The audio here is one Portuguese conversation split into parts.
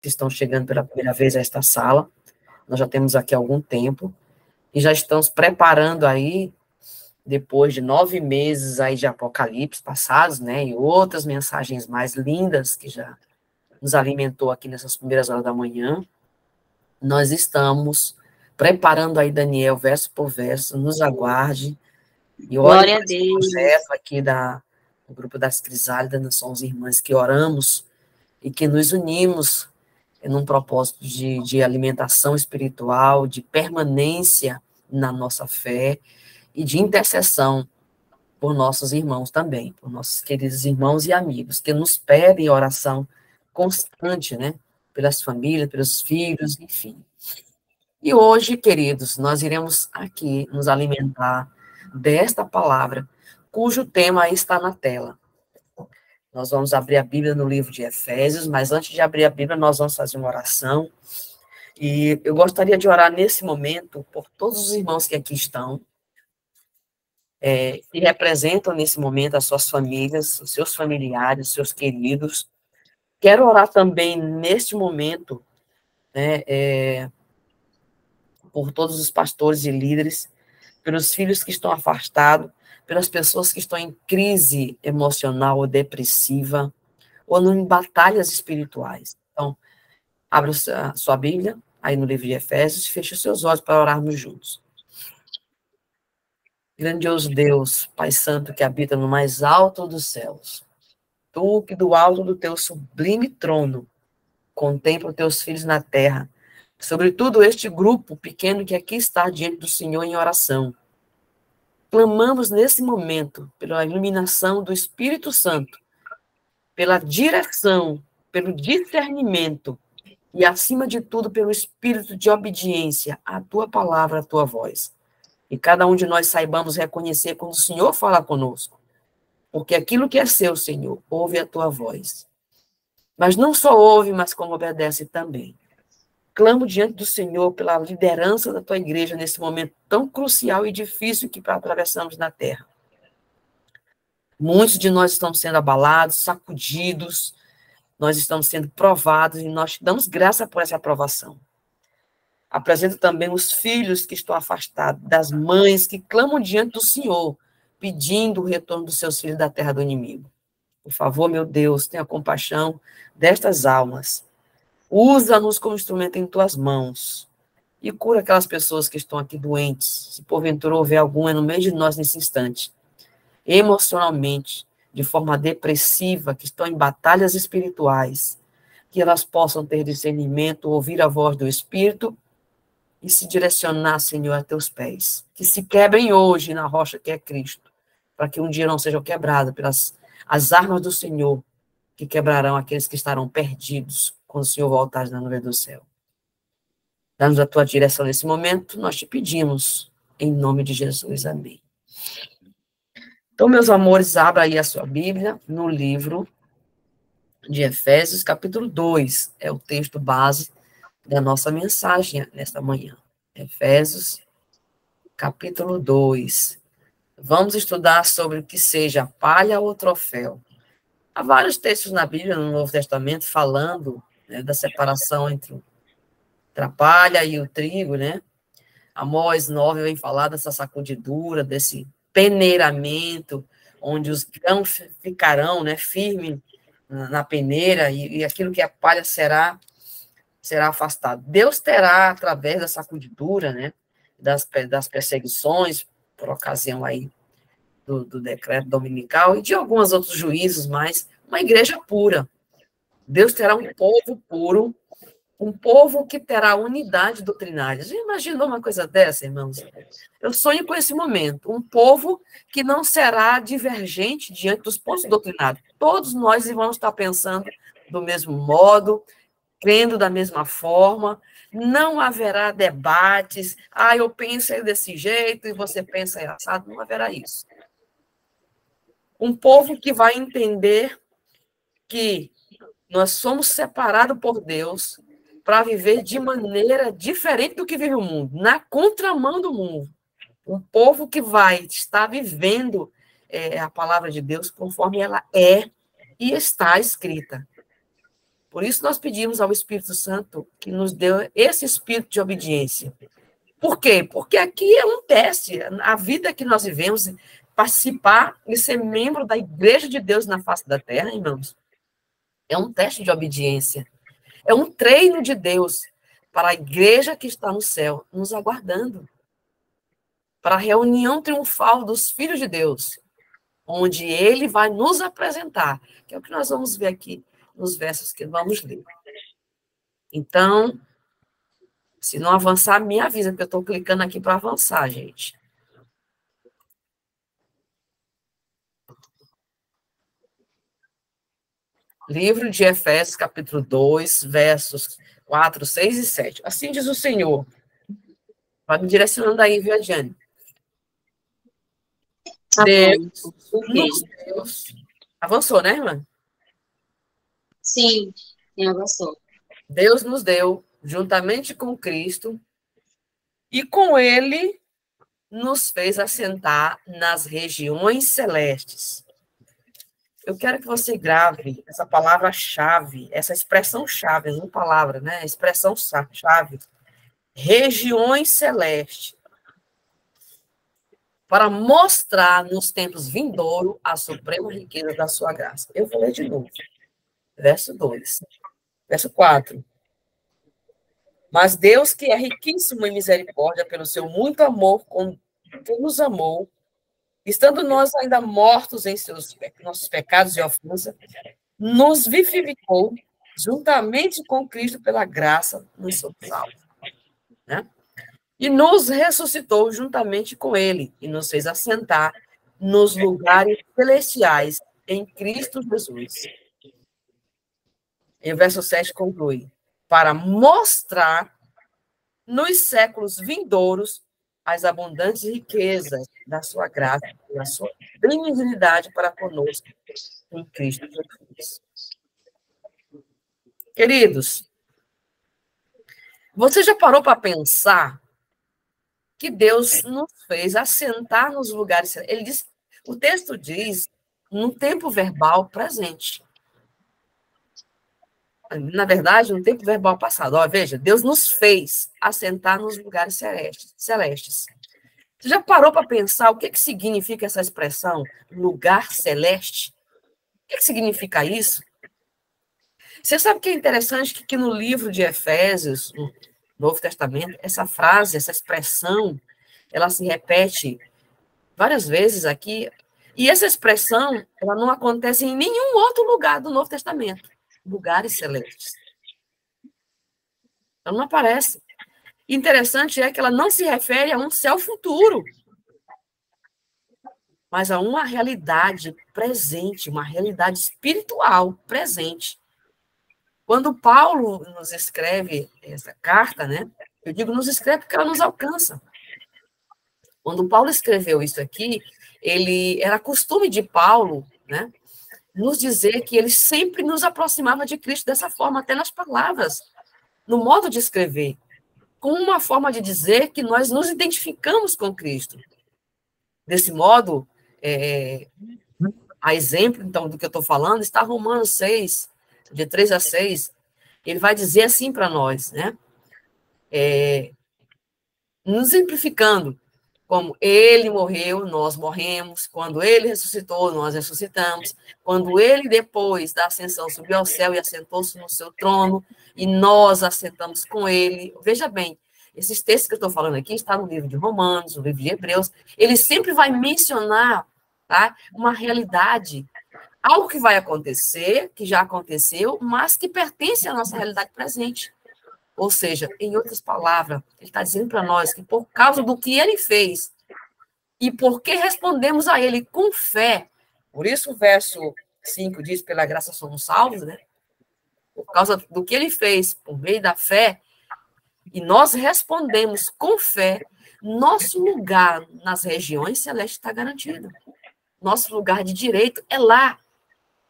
que estão chegando pela primeira vez a esta sala. Nós já temos aqui algum tempo e já estamos preparando aí, depois de 9 meses aí de Apocalipse passados, né, e outras mensagens mais lindas que já nos alimentou aqui nessas primeiras horas da manhã, nós estamos preparando aí Daniel verso por verso, nos aguarde, e olhe Glória para a esse Deus. projeto aqui do Grupo das Crisálidas, nós somos irmãs que oramos e que nos unimos num propósito de alimentação espiritual, de permanência na nossa fé e de intercessão por nossos irmãos também, por nossos queridos irmãos e amigos, que nos pedem oração constante, né? Pelas famílias, pelos filhos, enfim. E hoje, queridos, nós iremos aqui nos alimentar desta palavra, cujo tema aí está na tela. Nós vamos abrir a Bíblia no livro de Efésios, mas antes de abrir a Bíblia, nós vamos fazer uma oração. E eu gostaria de orar nesse momento por todos os irmãos que aqui estão, que representam nesse momento as suas famílias, os seus familiares, os seus queridos. Quero orar também neste momento, né, por todos os pastores e líderes, pelos filhos que estão afastados, pelas pessoas que estão em crise emocional ou depressiva, ou em batalhas espirituais. Então, abra a sua Bíblia, aí no livro de Efésios, e feche os seus olhos para orarmos juntos. Grandioso Deus, Pai Santo que habita no mais alto dos céus, tu que do alto do teu sublime trono contempla os teus filhos na terra, sobretudo este grupo pequeno que aqui está diante do Senhor em oração. Clamamos nesse momento pela iluminação do Espírito Santo, pela direção, pelo discernimento e, acima de tudo, pelo espírito de obediência à tua palavra, à tua voz. E cada um de nós saibamos reconhecer quando o Senhor fala conosco, porque aquilo que é seu, Senhor, ouve a tua voz. Mas não só ouve, mas como obedece também. Clamo diante do Senhor pela liderança da tua igreja nesse momento tão crucial e difícil que atravessamos na terra. Muitos de nós estamos sendo abalados, sacudidos, nós estamos sendo provados e nós te damos graça por essa aprovação. Apresento também os filhos que estão afastados, das mães que clamam diante do Senhor, pedindo o retorno dos seus filhos da terra do inimigo. Por favor, meu Deus, tenha compaixão destas almas. Usa-nos como instrumento em tuas mãos e cura aquelas pessoas que estão aqui doentes, se porventura houver alguma no meio de nós nesse instante, emocionalmente, de forma depressiva, que estão em batalhas espirituais, que elas possam ter discernimento, ouvir a voz do Espírito e se direcionar, Senhor, a teus pés. Que se quebrem hoje na rocha que é Cristo, para que um dia não sejam quebrados pelas as armas do Senhor, que quebrarão aqueles que estarão perdidos quando o Senhor voltar na nuvem do céu. Dá-nos a tua direção nesse momento, nós te pedimos, em nome de Jesus, amém. Então, meus amores, abra aí a sua Bíblia no livro de Efésios, capítulo 2, é o texto base da nossa mensagem nesta manhã. Efésios, capítulo 2. Vamos estudar sobre o que seja palha ou troféu. Há vários textos na Bíblia, no Novo Testamento, falando, né, da separação entre a palha e o trigo, né? Amós 9 vem falar dessa sacudidura, desse peneiramento, onde os grãos ficarão, né, firmes na peneira, e aquilo que é palha será afastado. Deus terá, através da sacudidura, né, das perseguições, por ocasião aí do decreto dominical, e de alguns outros juízos, mas uma igreja pura. Deus terá um povo puro, um povo que terá unidade doutrinária. Você imaginou uma coisa dessa, irmãos? Eu sonho com esse momento, um povo que não será divergente diante dos pontos doutrinários. Todos nós vamos estar pensando do mesmo modo, crendo da mesma forma, não haverá debates, eu penso desse jeito e você pensa assado, não haverá isso. Um povo que vai entender que nós somos separados por Deus para viver de maneira diferente do que vive o mundo, na contramão do mundo. Um povo que vai estar vivendo a palavra de Deus conforme ela é e está escrita. Por isso nós pedimos ao Espírito Santo que nos dê esse espírito de obediência. Por quê? Porque aqui é um teste. A vida que nós vivemos, participar e ser membro da Igreja de Deus na face da terra, irmãos, é um teste de obediência. É um treino de Deus para a igreja que está no céu, nos aguardando. Para a reunião triunfal dos filhos de Deus, onde ele vai nos apresentar, que é o que nós vamos ver aqui nos versos que vamos ler. Então, se não avançar, me avisa, porque eu estou clicando aqui para avançar, gente. Livro de Efésios, capítulo 2, versos 4, 6 e 7. Assim diz o Senhor. Vai me direcionando aí, viu, Adiane? Tá Deus, bom. nos Deus. Avançou, né, irmã? Sim, avançou. Deus nos deu, juntamente com Cristo, e com ele nos fez assentar nas regiões celestes. Eu quero que você grave essa palavra-chave, essa expressão-chave, não palavra, né? Expressão-chave. Regiões celestes. Para mostrar nos tempos vindouros a suprema riqueza da sua graça. Eu vou ler de novo. Verso 2. Verso 4. Mas Deus, que é riquíssimo em misericórdia, pelo seu muito amor, que nos amou, estando nós ainda mortos em nossos pecados e ofensas, nos vivificou juntamente com Cristo pela graça, nos somos salvos. Né? E nos ressuscitou juntamente com ele, e nos fez assentar nos lugares celestiais em Cristo Jesus. E o verso 7 conclui, para mostrar nos séculos vindouros as abundantes riquezas da sua graça e da sua benignidade para conosco em Cristo Jesus. Queridos, você já parou para pensar que Deus nos fez assentar nos lugares? Ele diz, o texto diz, no tempo verbal presente. Na verdade, no tempo verbal passado. Ó, veja, Deus nos fez assentar nos lugares celestes. Você já parou para pensar o que significa essa expressão, lugar celeste? O que significa isso? Você sabe que é interessante que no livro de Efésios, no Novo Testamento, essa frase, essa expressão, ela se repete várias vezes aqui, e essa expressão, ela não acontece em nenhum outro lugar do Novo Testamento, lugares celestes. Ela não aparece. Interessante é que ela não se refere a um céu futuro, mas a uma realidade presente, uma realidade espiritual presente. Quando Paulo nos escreve essa carta, né? Eu digo nos escreve porque ela nos alcança. Quando Paulo escreveu isso aqui, era costume de Paulo, né? Nos dizer que ele sempre nos aproximava de Cristo dessa forma, até nas palavras, no modo de escrever, com uma forma de dizer que nós nos identificamos com Cristo. Desse modo, a exemplo, então, do que eu estou falando, está Romanos 6, de 3 a 6, ele vai dizer assim para nós, né? Nos simplificando, como ele morreu, nós morremos, quando ele ressuscitou, nós ressuscitamos, quando ele, depois da ascensão, subiu ao céu e assentou-se no seu trono, e nós assentamos com ele. Veja bem, esses textos que eu estou falando aqui estão no livro de Romanos, no livro de Hebreus, ele sempre vai mencionar, tá, uma realidade, algo que vai acontecer, que já aconteceu, mas que pertence à nossa realidade presente. Ou seja, em outras palavras, ele está dizendo para nós que por causa do que ele fez e porque respondemos a ele com fé, por isso o verso 5 diz, pela graça somos salvos, né? Por causa do que ele fez, por meio da fé, e nós respondemos com fé, nosso lugar nas regiões celestes está garantido. Nosso lugar de direito é lá.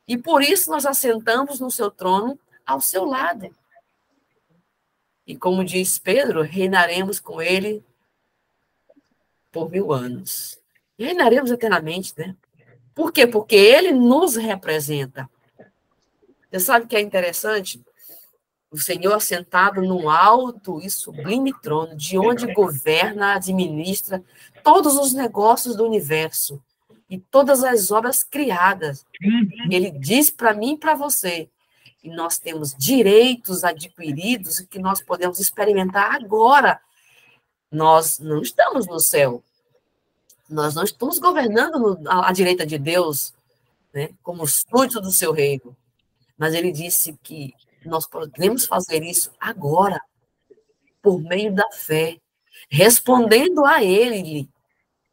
E por isso nós assentamos no seu trono ao seu lado. E como diz Pedro, reinaremos com ele por 1000 anos. E reinaremos eternamente, né? Por quê? Porque ele nos representa. Você sabe o que é interessante? O Senhor assentado num alto e sublime trono, de onde governa, administra todos os negócios do universo e todas as obras criadas. Ele diz para mim e para você que nós temos direitos adquiridos e que nós podemos experimentar agora. Nós não estamos no céu. Nós não estamos governando à direita de Deus, né, como súdito do seu reino. Mas ele disse que nós podemos fazer isso agora, por meio da fé, respondendo a ele,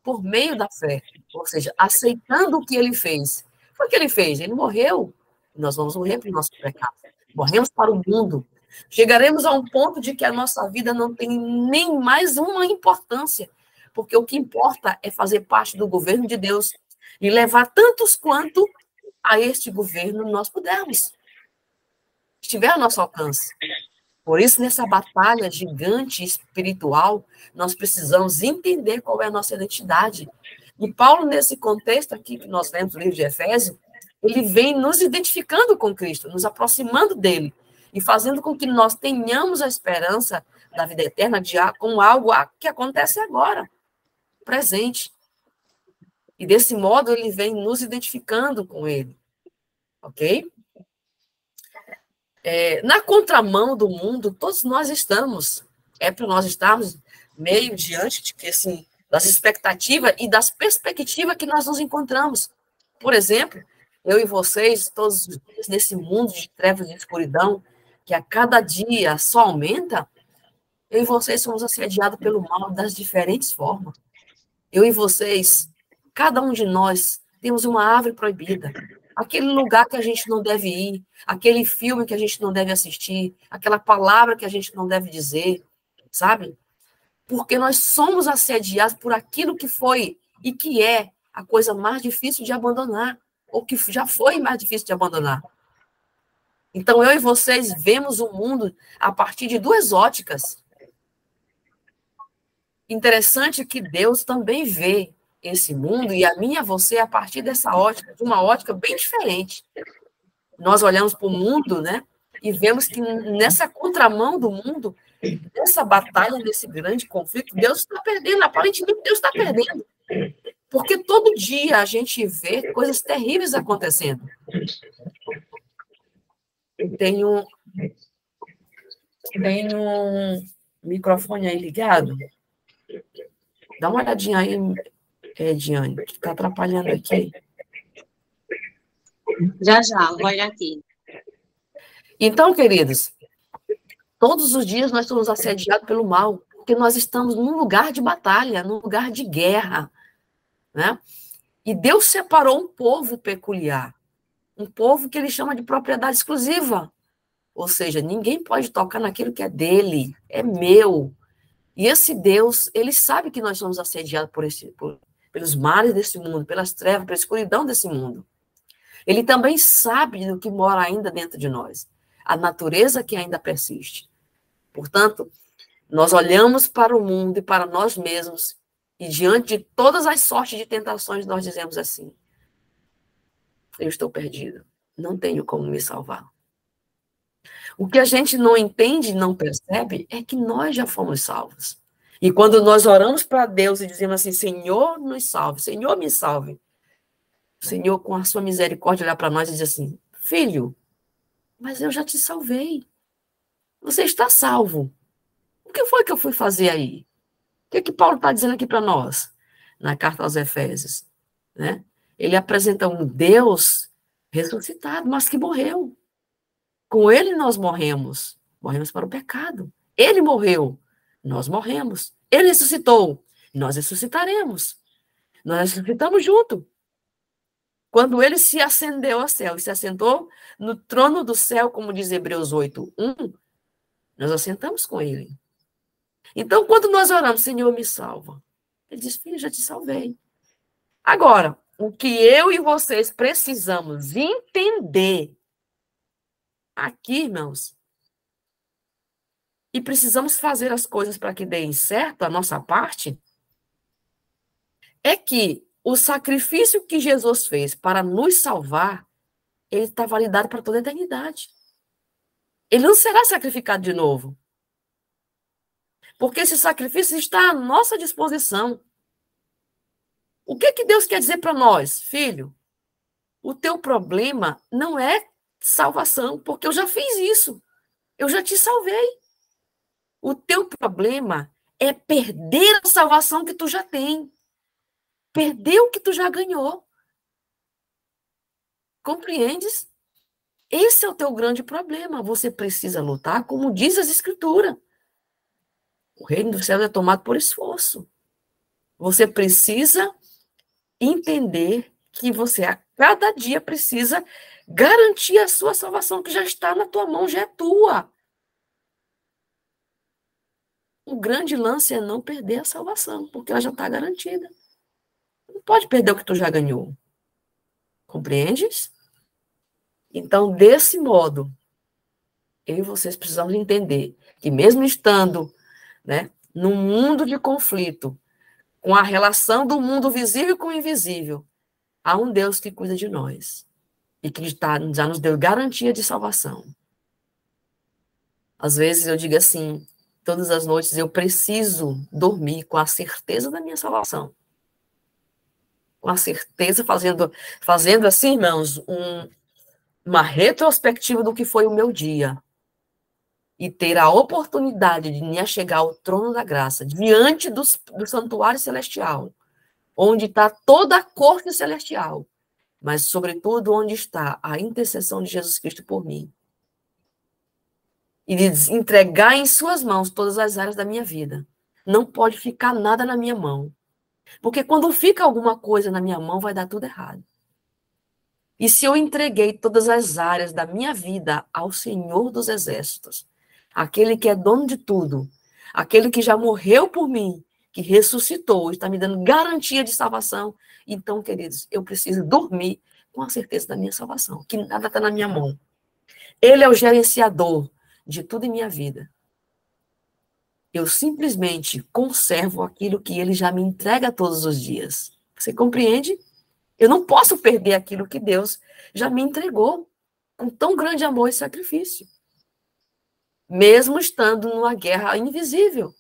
por meio da fé, ou seja, aceitando o que ele fez. Foi o que ele fez, ele morreu, nós vamos morrer para o nosso pecado, morremos para o mundo. Chegaremos a um ponto de que a nossa vida não tem nem mais uma importância, porque o que importa é fazer parte do governo de Deus e levar tantos quanto a este governo nós pudermos, estiver ao nosso alcance. Por isso, nessa batalha gigante espiritual, nós precisamos entender qual é a nossa identidade. E Paulo, nesse contexto aqui que nós lemos no livro de Efésios, ele vem nos identificando com Cristo, nos aproximando dele, e fazendo com que nós tenhamos a esperança da vida eterna como algo que acontece agora, presente. E desse modo, ele vem nos identificando com ele. Ok? Na contramão do mundo, todos nós estamos. É para nós estarmos meio diante de que, assim, das expectativas e das perspectivas que nós nos encontramos. Por exemplo, eu e vocês, todos os dias, nesse mundo de trevas e de escuridão, que a cada dia só aumenta, eu e vocês somos assediados pelo mal das diferentes formas. Eu e vocês, cada um de nós, temos uma árvore proibida. Aquele lugar que a gente não deve ir, aquele filme que a gente não deve assistir, aquela palavra que a gente não deve dizer, sabe? Porque nós somos assediados por aquilo que foi e que é a coisa mais difícil de abandonar, ou que já foi mais difícil de abandonar. Então, eu e vocês vemos o mundo a partir de duas óticas. Interessante que Deus também vê esse mundo, e a minha, você, a partir dessa ótica, de uma ótica bem diferente. Nós olhamos para o mundo, né, e vemos que nessa contramão do mundo, nessa batalha, nesse grande conflito, Deus está perdendo, aparentemente Deus está perdendo. Porque todo dia a gente vê coisas terríveis acontecendo. Tem um microfone aí ligado? Dá uma olhadinha aí, Diane, que está atrapalhando aqui. Já, vou olhar aqui. Então, queridos, todos os dias nós somos assediados pelo mal, porque nós estamos num lugar de batalha, num lugar de guerra, né? E Deus separou um povo peculiar, um povo que ele chama de propriedade exclusiva. Ou seja, ninguém pode tocar naquilo que é dele, é meu. E esse Deus, ele sabe que nós somos assediados pelos males desse mundo, pelas trevas, pela escuridão desse mundo. Ele também sabe do que mora ainda dentro de nós, a natureza que ainda persiste. Portanto, nós olhamos para o mundo e para nós mesmos, e diante de todas as sortes de tentações, nós dizemos assim: eu estou perdido, não tenho como me salvar. O que a gente não entende, não percebe, é que nós já fomos salvos. E quando nós oramos para Deus e dizemos assim: Senhor, nos salve, Senhor, me salve, o Senhor, com a sua misericórdia, olha para nós e diz assim: filho, mas eu já te salvei. Você está salvo. O que foi que eu fui fazer aí? O que Paulo está dizendo aqui para nós? Na carta aos Efésios, né? Ele apresenta um Deus ressuscitado, mas que morreu. Com ele nós morremos. Morremos para o pecado. Ele morreu. Nós morremos. Ele ressuscitou. Nós ressuscitaremos. Nós ressuscitamos junto. Quando ele se ascendeu ao céu e se assentou no trono do céu, como diz Hebreus 8:1, nós assentamos com ele. Então, quando nós oramos, Senhor, me salva, ele diz: filho, já te salvei. Agora, o que eu e vocês precisamos entender aqui, irmãos, e precisamos fazer as coisas para que deem certo a nossa parte, é que o sacrifício que Jesus fez para nos salvar, ele está validado para toda a eternidade. Ele não será sacrificado de novo. Porque esse sacrifício está à nossa disposição. O que Deus quer dizer para nós? Filho, o teu problema não é salvação, porque eu já fiz isso. Eu já te salvei. O teu problema é perder a salvação que tu já tem. Perder o que tu já ganhou. Compreendes? Esse é o teu grande problema. Você precisa lutar, como diz as Escrituras. O reino dos céus é tomado por esforço. Você precisa entender que você a cada dia precisa garantir a sua salvação, que já está na tua mão, já é tua. O grande lance é não perder a salvação, porque ela já está garantida. Não pode perder o que tu já ganhou. Compreendes? Então, desse modo, eu e vocês precisamos entender que mesmo estando, né, num mundo de conflito, com a relação do mundo visível com o invisível, há um Deus que cuida de nós e que já nos deu garantia de salvação. Às vezes eu digo assim, todas as noites eu preciso dormir com a certeza da minha salvação. Com a certeza, fazendo assim, irmãos, uma retrospectiva do que foi o meu dia. E ter a oportunidade de me chegar ao trono da graça, diante do santuário celestial, onde está toda a corte celestial, mas, sobretudo, onde está a intercessão de Jesus Cristo por mim. E de entregar em suas mãos todas as áreas da minha vida. Não pode ficar nada na minha mão. Porque quando fica alguma coisa na minha mão, vai dar tudo errado. E se eu entreguei todas as áreas da minha vida ao Senhor dos Exércitos, aquele que é dono de tudo, aquele que já morreu por mim, que ressuscitou, está me dando garantia de salvação, então, queridos, eu preciso dormir com a certeza da minha salvação, que nada está na minha mão. Ele é o gerenciador de tudo em minha vida. Eu simplesmente conservo aquilo que ele já me entrega todos os dias. Você compreende? Eu não posso perder aquilo que Deus já me entregou com tão grande amor e sacrifício. Mesmo estando numa guerra invisível.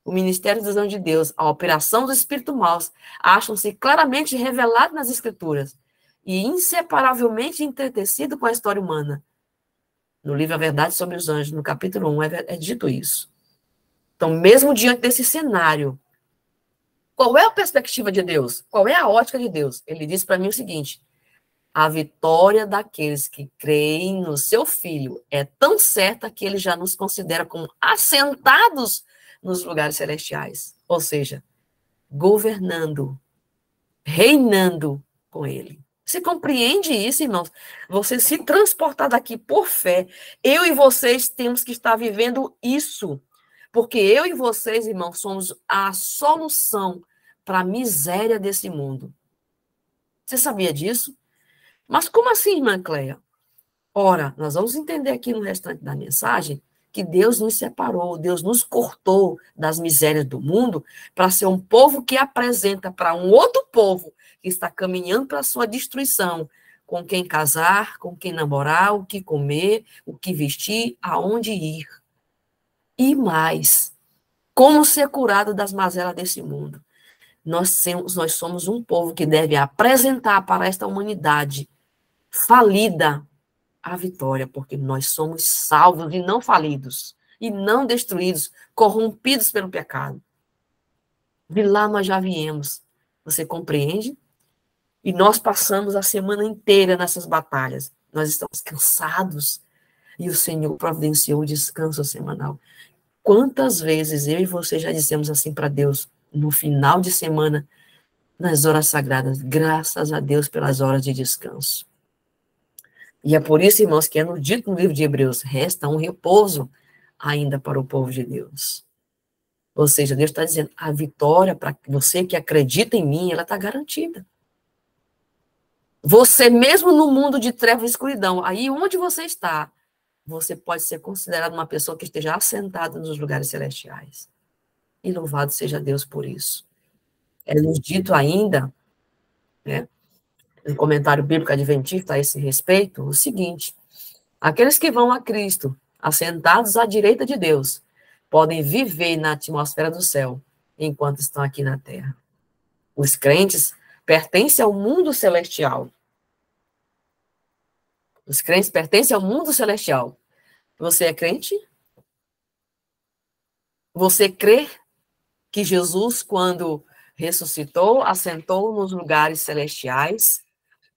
O ministério dos anjos de Deus, a operação dos espíritos maus, acham-se claramente revelados nas Escrituras e inseparavelmente entretecidos com a história humana. No livro A Verdade sobre os Anjos, no capítulo 1, é dito isso. Então, mesmo diante desse cenário, qual é a perspectiva de Deus? Qual é a ótica de Deus? Ele diz para mim o seguinte: a vitória daqueles que creem no seu Filho é tão certa que ele já nos considera como assentados nos lugares celestiais. Ou seja, governando, reinando com ele. Você compreende isso, irmãos? Você se transportar daqui por fé. Eu e vocês temos que estar vivendo isso. Porque eu e vocês, irmãos, somos a solução para a miséria desse mundo. Você sabia disso? Mas como assim, irmã Cleia? Ora, nós vamos entender aqui no restante da mensagem que Deus nos separou, Deus nos cortou das misérias do mundo para ser um povo que apresenta para um outro povo que está caminhando para a sua destruição, com quem casar, com quem namorar, o que comer, o que vestir, aonde ir. E mais, como ser curado das mazelas desse mundo. Nós somos um povo que deve apresentar para esta humanidade falida a vitória, porque nós somos salvos e não falidos, e não destruídos, corrompidos pelo pecado. De lá nós já viemos. Você compreende? E nós passamos a semana inteira nessas batalhas. Nós estamos cansados, e o Senhor providenciou o descanso semanal. Quantas vezes eu e você já dissemos assim para Deus, no final de semana, nas horas sagradas, graças a Deus pelas horas de descanso. E é por isso, irmãos, que é dito no livro de Hebreus, resta um repouso ainda para o povo de Deus. Ou seja, Deus está dizendo, a vitória para você que acredita em mim, ela está garantida. Você mesmo no mundo de trevas e escuridão, aí onde você está, você pode ser considerado uma pessoa que esteja assentada nos lugares celestiais. E louvado seja Deus por isso. É nos dito ainda, né, um comentário bíblico adventista a esse respeito, o seguinte: aqueles que vão a Cristo, assentados à direita de Deus, podem viver na atmosfera do céu enquanto estão aqui na terra. Os crentes pertencem ao mundo celestial. Os crentes pertencem ao mundo celestial. Você é crente? Você crê que Jesus, quando ressuscitou, assentou nos lugares celestiais?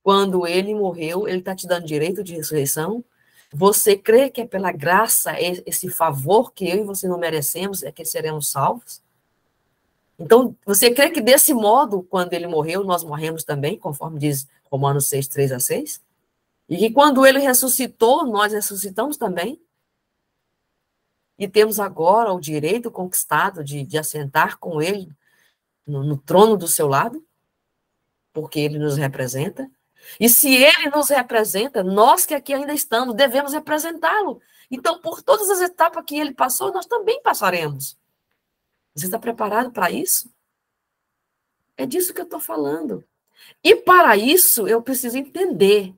Quando ele morreu, ele está te dando direito de ressurreição? Você crê que é pela graça, esse favor que eu e você não merecemos, é que seremos salvos? Então, você crê que desse modo, quando ele morreu, nós morremos também, conforme diz Romanos 6, 3-6? E que quando ele ressuscitou, nós ressuscitamos também? E temos agora o direito conquistado de assentar com ele no trono do seu lado? Porque ele nos representa? E se ele nos representa, nós que aqui ainda estamos, devemos representá-lo. Então, por todas as etapas que ele passou, nós também passaremos. Você está preparado para isso? É disso que eu estou falando. E para isso, eu preciso entender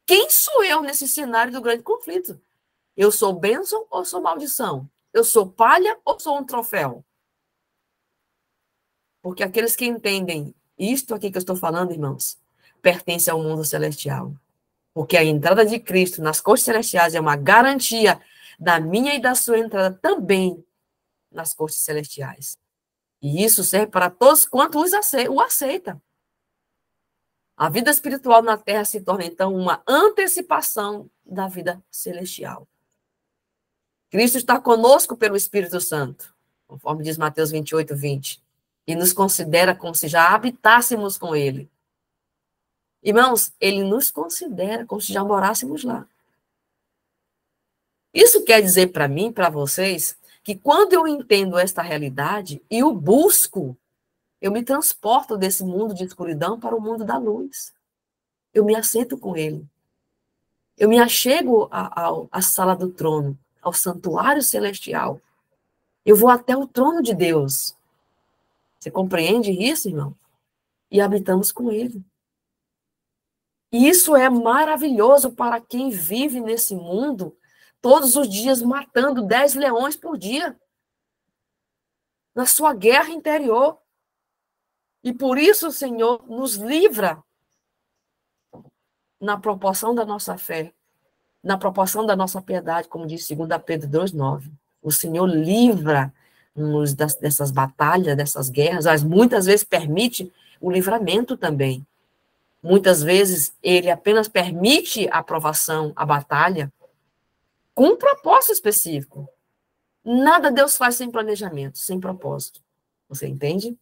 quem sou eu nesse cenário do grande conflito. Eu sou bênção ou sou maldição? Eu sou palha ou sou um troféu? Porque aqueles que entendem isto aqui que eu estou falando, irmãos, pertence ao mundo celestial. Porque a entrada de Cristo nas cortes celestiais é uma garantia da minha e da sua entrada também nas cortes celestiais. E isso serve para todos quanto o aceita. A vida espiritual na Terra se torna, então, uma antecipação da vida celestial. Cristo está conosco pelo Espírito Santo, conforme diz Mateus 28, 20, e nos considera como se já habitássemos com ele. Irmãos, ele nos considera como se já morássemos lá. Isso quer dizer para mim, para vocês, que quando eu entendo esta realidade e o busco, eu me transporto desse mundo de escuridão para o mundo da luz. Eu me assento com ele. Eu me achego à sala do trono, ao santuário celestial. Eu vou até o trono de Deus. Você compreende isso, irmão? E habitamos com ele. E isso é maravilhoso para quem vive nesse mundo, todos os dias matando 10 leões por dia, na sua guerra interior. E por isso o Senhor nos livra na proporção da nossa fé, na proporção da nossa piedade, como diz 2 Pedro 2,9. O Senhor livra-nos dessas batalhas, dessas guerras, mas muitas vezes permite o livramento também. Muitas vezes ele apenas permite a provação, a batalha, com um propósito específico. Nada Deus faz sem planejamento, sem propósito. Você entende?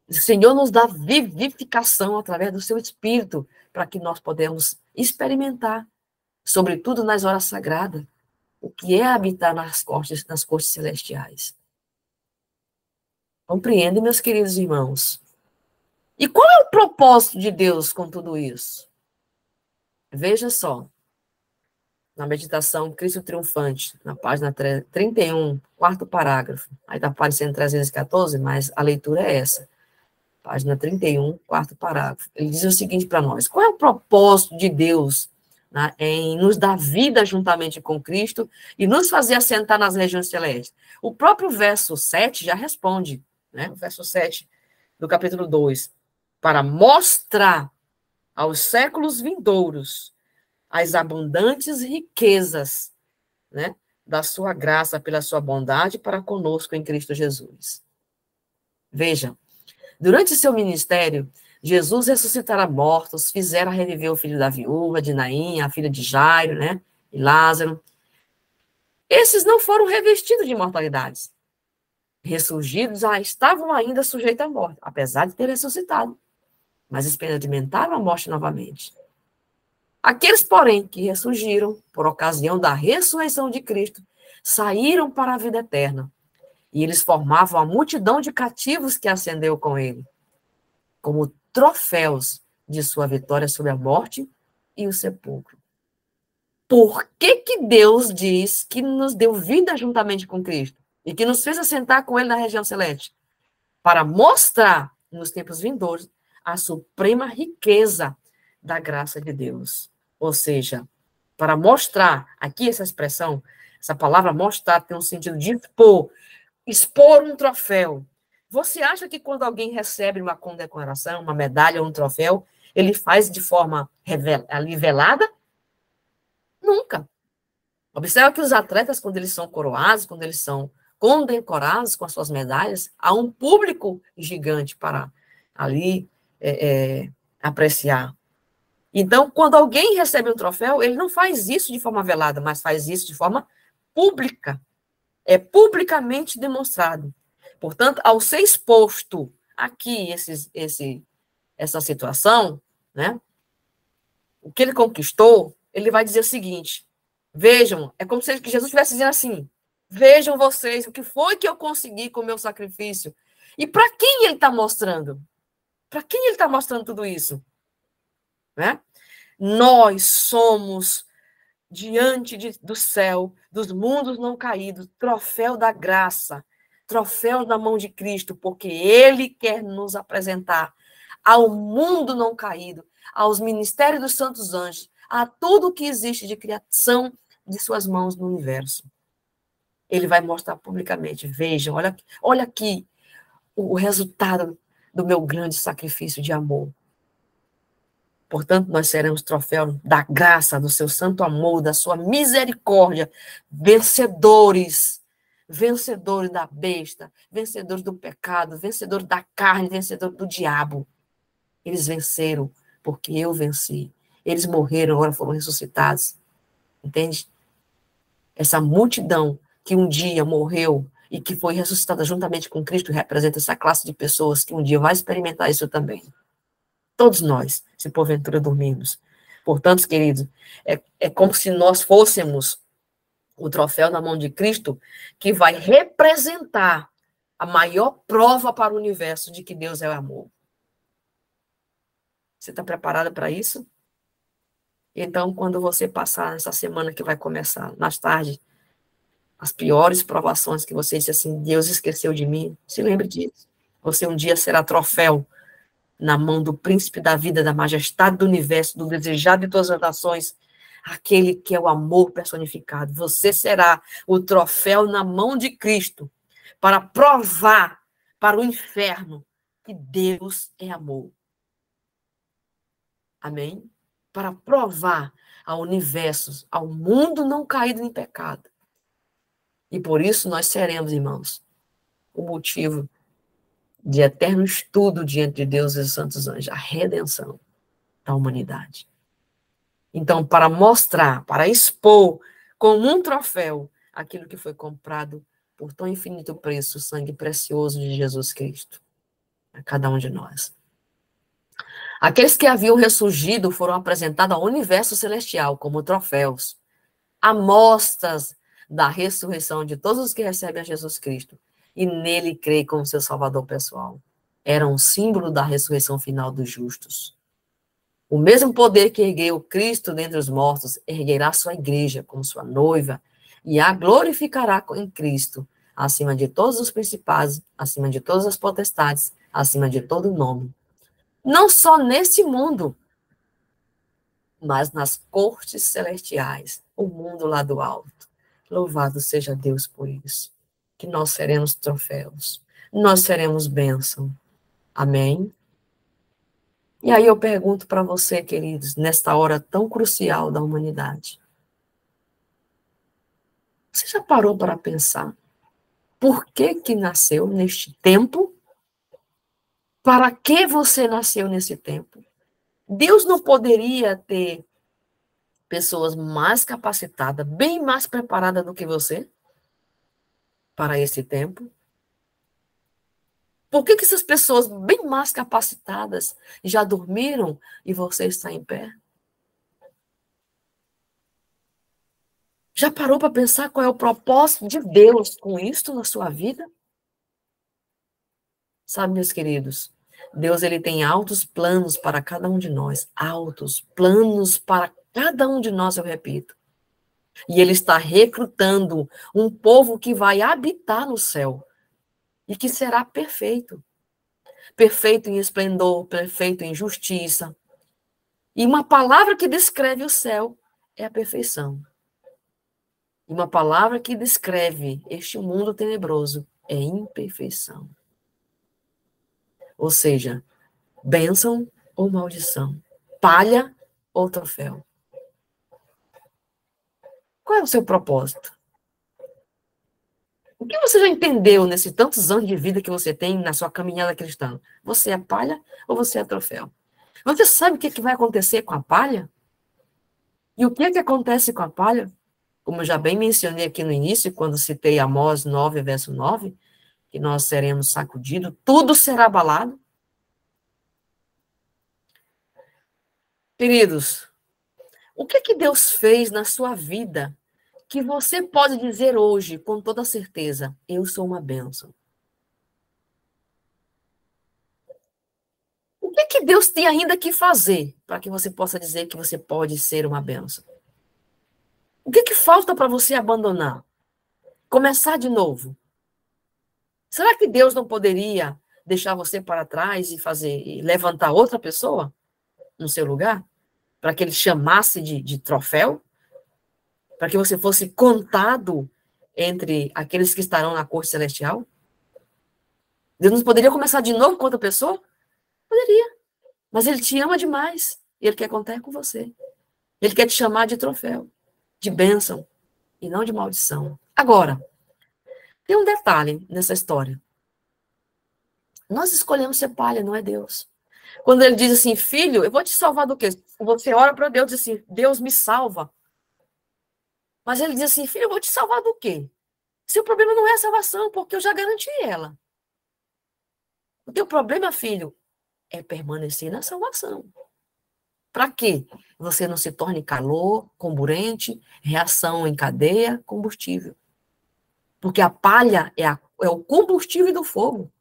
O Senhor nos dá vivificação através do seu Espírito, para que nós podemos experimentar, sobretudo nas horas sagradas, o que é habitar nas cortes celestiais. Compreende, meus queridos irmãos? E qual é o propósito de Deus com tudo isso? Veja só, na meditação Cristo Triunfante, na página 31, quarto parágrafo. Aí está aparecendo 314, mas a leitura é essa. Página 31, quarto parágrafo. Ele diz o seguinte para nós: qual é o propósito de Deus, né, em nos dar vida juntamente com Cristo e nos fazer assentar nas regiões celestes? O próprio verso 7 já responde, né? O verso 7 do capítulo 2. Para mostrar aos séculos vindouros as abundantes riquezas, né, da sua graça pela sua bondade para conosco em Cristo Jesus. Veja, durante seu ministério, Jesus ressuscitara mortos, fizera reviver o filho da viúva, de Naim, a filha de Jairo, né, e Lázaro. Esses não foram revestidos de imortalidades. Ressurgidos, estavam ainda sujeitos à morte, apesar de terem ressuscitado, mas experimentaram a morte novamente. Aqueles, porém, que ressurgiram por ocasião da ressurreição de Cristo, saíram para a vida eterna. E eles formavam a multidão de cativos que ascendeu com ele, como troféus de sua vitória sobre a morte e o sepulcro. Por que Deus diz que nos deu vida juntamente com Cristo e que nos fez assentar com ele na região celeste? Para mostrar, nos tempos vindouros, a suprema riqueza da graça de Deus. Ou seja, para mostrar, aqui essa expressão, essa palavra mostrar tem um sentido de expor um troféu. Você acha que quando alguém recebe uma condecoração, uma medalha ou um troféu, ele faz de forma velada? Nunca. Observa que os atletas, quando eles são coroados, quando eles são condecorados com as suas medalhas, há um público gigante para ali apreciar. Então, quando alguém recebe um troféu, ele não faz isso de forma velada, mas faz isso de forma pública. É publicamente demonstrado. Portanto, ao ser exposto aqui essa situação, né, o que ele conquistou, ele vai dizer o seguinte: vejam, é como se Jesus estivesse dizendo assim: vejam vocês o que foi que eu consegui com o meu sacrifício. E para quem ele está mostrando? Para quem ele está mostrando tudo isso? Né? Nós somos, diante do céu, dos mundos não caídos, troféu da graça, troféu na mão de Cristo, porque ele quer nos apresentar ao mundo não caído, aos ministérios dos santos anjos, a tudo o que existe de criação de suas mãos no universo. Ele vai mostrar publicamente: vejam, olha aqui o resultado do meu grande sacrifício de amor. Portanto, nós seremos troféu da graça, do seu santo amor, da sua misericórdia, vencedores da besta, vencedores do pecado, vencedores da carne, vencedores do diabo. Eles venceram porque eu venci. Eles morreram, agora foram ressuscitados. Entende? Essa multidão que um dia morreu e que foi ressuscitada juntamente com Cristo representa essa classe de pessoas que um dia vai experimentar isso também. Todos nós, se porventura dormirmos. Portanto, queridos, é como se nós fôssemos o troféu na mão de Cristo, que vai representar a maior prova para o universo de que Deus é amor. Você está preparada para isso? Então, quando você passar essa semana que vai começar, mais tarde, as piores provações que você disse assim: Deus esqueceu de mim, se lembre disso. Você um dia será troféu na mão do príncipe da vida, da majestade do universo, do desejado de todas as nações, aquele que é o amor personificado. Você será o troféu na mão de Cristo para provar para o inferno que Deus é amor. Amém? Para provar ao universo, ao mundo não caído em pecado. E por isso nós seremos, irmãos, o motivo de eterno estudo diante de Deus e os santos anjos, a redenção da humanidade. Então, para mostrar, para expor como um troféu aquilo que foi comprado por tão infinito preço, o sangue precioso de Jesus Cristo, a cada um de nós. Aqueles que haviam ressurgido foram apresentados ao universo celestial como troféus, amostras da ressurreição de todos os que recebem a Jesus Cristo e nele creem como seu salvador pessoal. Era um símbolo da ressurreição final dos justos. O mesmo poder que ergueu Cristo dentre os mortos, erguerá sua igreja como sua noiva e a glorificará em Cristo, acima de todos os principados, acima de todas as potestades, acima de todo nome. Não só nesse mundo, mas nas cortes celestiais, o mundo lá do alto. Louvado seja Deus por isso. Que nós seremos troféus, nós seremos bênção. Amém? E aí eu pergunto para você, queridos, nesta hora tão crucial da humanidade, você já parou para pensar por que nasceu neste tempo? Para que você nasceu nesse tempo? Deus não poderia ter pessoas mais capacitadas, bem mais preparadas do que você para esse tempo? Por que essas pessoas bem mais capacitadas já dormiram e você está em pé? Já parou para pensar qual é o propósito de Deus com isto na sua vida? Sabe, meus queridos, Deus ele tem altos planos para cada um de nós, altos planos para cada um de nós, eu repito. E ele está recrutando um povo que vai habitar no céu e que será perfeito. Perfeito em esplendor, perfeito em justiça. E uma palavra que descreve o céu é a perfeição. E uma palavra que descreve este mundo tenebroso é imperfeição. Ou seja, bênção ou maldição, palha ou troféu. Qual é o seu propósito? O que você já entendeu nesses tantos anos de vida que você tem na sua caminhada cristã? Você é palha ou você é troféu? Você sabe o que vai acontecer com a palha? E o que acontece com a palha? Como eu já bem mencionei aqui no início, quando citei Amós 9, verso 9, que nós seremos sacudidos, tudo será abalado. Queridos, o que Deus fez na sua vida que você pode dizer hoje, com toda certeza, eu sou uma bênção? O que Deus tem ainda que fazer para que você possa dizer que você pode ser uma bênção? O que falta para você abandonar? Começar de novo? Será que Deus não poderia deixar você para trás e levantar outra pessoa no seu lugar? Para que ele chamasse de troféu? Para que você fosse contado entre aqueles que estarão na corte celestial? Deus não poderia começar de novo com outra pessoa? Poderia. Mas ele te ama demais. E ele quer contar com você. Ele quer te chamar de troféu, de bênção, e não de maldição. Agora, tem um detalhe nessa história. Nós escolhemos ser palha, não é Deus. Quando ele diz assim, filho, eu vou te salvar do quê? Você ora para Deus e diz assim, Deus me salva. Mas ele diz assim, filho, eu vou te salvar do quê? Se o problema não é a salvação, porque eu já garanti ela. O teu problema, filho, é permanecer na salvação. Para quê? Você não se torne calor, comburente, reação em cadeia, combustível. Porque a palha é o combustível do fogo.